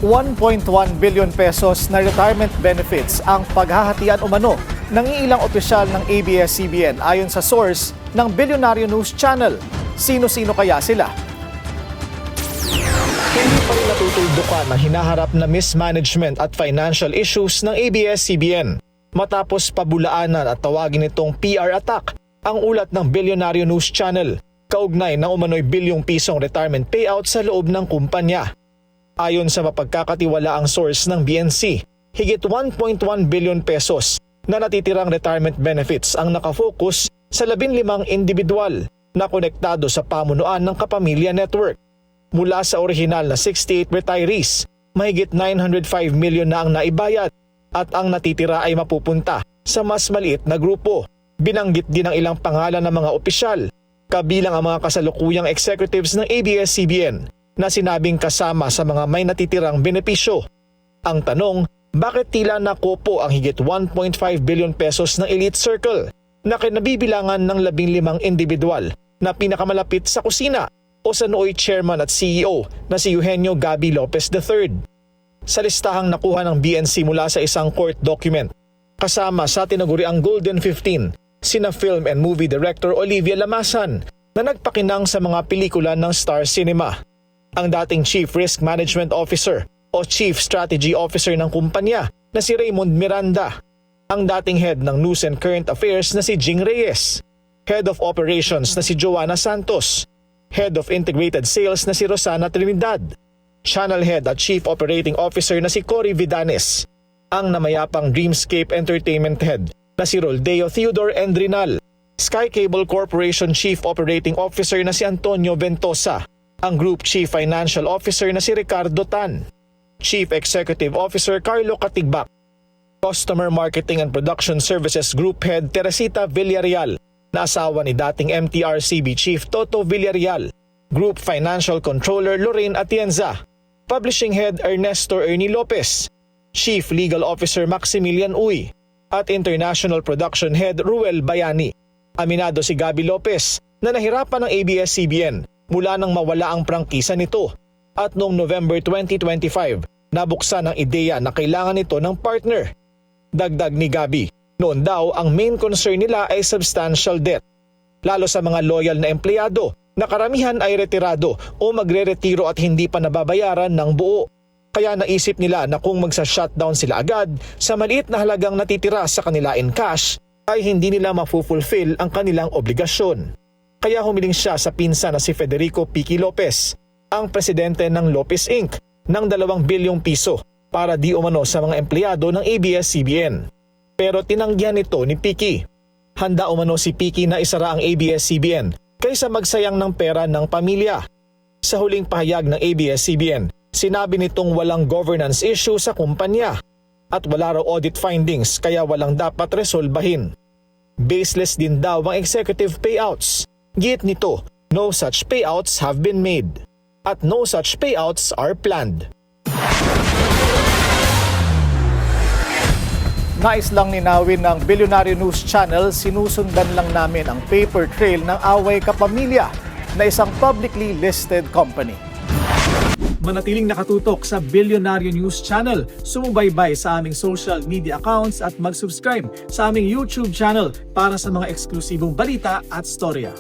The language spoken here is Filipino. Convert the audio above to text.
1.1 billion pesos na retirement benefits ang paghahatian umano ng ilang opisyal ng ABS-CBN ayon sa source ng Billionaire News Channel. Sino-sino kaya sila? Hindi pa rin natutuldukan ang hinaharap na mismanagement at financial issues ng ABS-CBN. Matapos pabulaanan at tawagin itong PR attack ang ulat ng Billionaire News Channel kaugnay ng umano'y bilyong pisong retirement payout sa loob ng kumpanya. Ayon sa mapagkakatiwalaang source ng BNC, higit 1.1 billion pesos na natitirang retirement benefits ang nakafocus sa 15 individual na konektado sa pamunuan ng Kapamilya Network. Mula sa orihinal na 68 retirees, mahigit 905 million na ang naibayad at ang natitira ay mapupunta sa mas maliit na grupo. Binanggit din ang ilang pangalan ng mga opisyal, kabilang ang mga kasalukuyang executives ng ABS-CBN na sinabing kasama sa mga may natitirang benepisyo. Ang tanong, bakit tila nakopo ang higit 1.5 billion pesos ng Elite Circle na kinabibilangan ng 15 individual na pinakamalapit sa kusina o sa nooy chairman at CEO na si Eugenio Gaby Lopez III? Sa listahang nakuha ng BNC mula sa isang court document, kasama sa tinaguriang Golden 15, sina film and movie director Olivia Lamasan na nagpakinang sa mga pelikula ng Star Cinema. Ang dating Chief Risk Management Officer o Chief Strategy Officer ng kumpanya na si Raymond Miranda, ang dating Head ng News and Current Affairs na si Jing Reyes, Head of Operations na si Joanna Santos, Head of Integrated Sales na si Rosana Trinidad, Channel Head at Chief Operating Officer na si Cory Vidanes, ang namayapang Dreamscape Entertainment Head na si Roldeo Theodore Endrinal, Sky Cable Corporation Chief Operating Officer na si Antonio Ventosa, ang Group Chief Financial Officer na si Ricardo Tan, Chief Executive Officer Carlo Katigbak, Customer Marketing and Production Services Group Head Teresita Villarreal, na asawa ni dating MTRCB Chief Toto Villarreal, Group Financial Controller Lorraine Atienza, Publishing Head Ernesto Ernie Lopez, Chief Legal Officer Maximilian Uy, at International Production Head Ruel Bayani. Aminado si Gaby Lopez na nahirapan ng ABS-CBN mula nang mawala ang prangkisa nito at noong November 2025 nabuksan ang ideya na kailangan nito ng partner. Dagdag ni Gaby, noon daw ang main concern nila ay substantial debt, lalo sa mga loyal na empleyado na karamihan ay retirado o magre-retiro at hindi pa nababayaran ng buo. Kaya naisip nila na kung magsa-shutdown sila agad sa maliit na halagang natitira sa kanila in cash ay hindi nila mafulfill ang kanilang obligasyon. Kaya humiling siya sa pinsan na si Federico Piqui Lopez, ang presidente ng Lopez Inc., ng 2 bilyong piso para di umano sa mga empleyado ng ABS-CBN. Pero tinanggihan ito ni Piqui. Handa umano si Piqui na isara ang ABS-CBN kaysa magsayang ng pera ng pamilya. Sa huling pahayag ng ABS-CBN, sinabi nitong walang governance issue sa kumpanya at wala raw audit findings kaya walang dapat resolbahin. Baseless din daw ang executive payouts. Giit nito, no such payouts have been made at no such payouts are planned. Nais lang ninawin ng Billionaire News Channel, sinusundan lang namin ang paper trail ng Away Kapamilya na isang publicly listed company. Manatiling nakatutok sa Billionaire News Channel, sumubaybay sa aming social media accounts at mag-subscribe sa aming YouTube channel para sa mga eksklusibong balita at storya.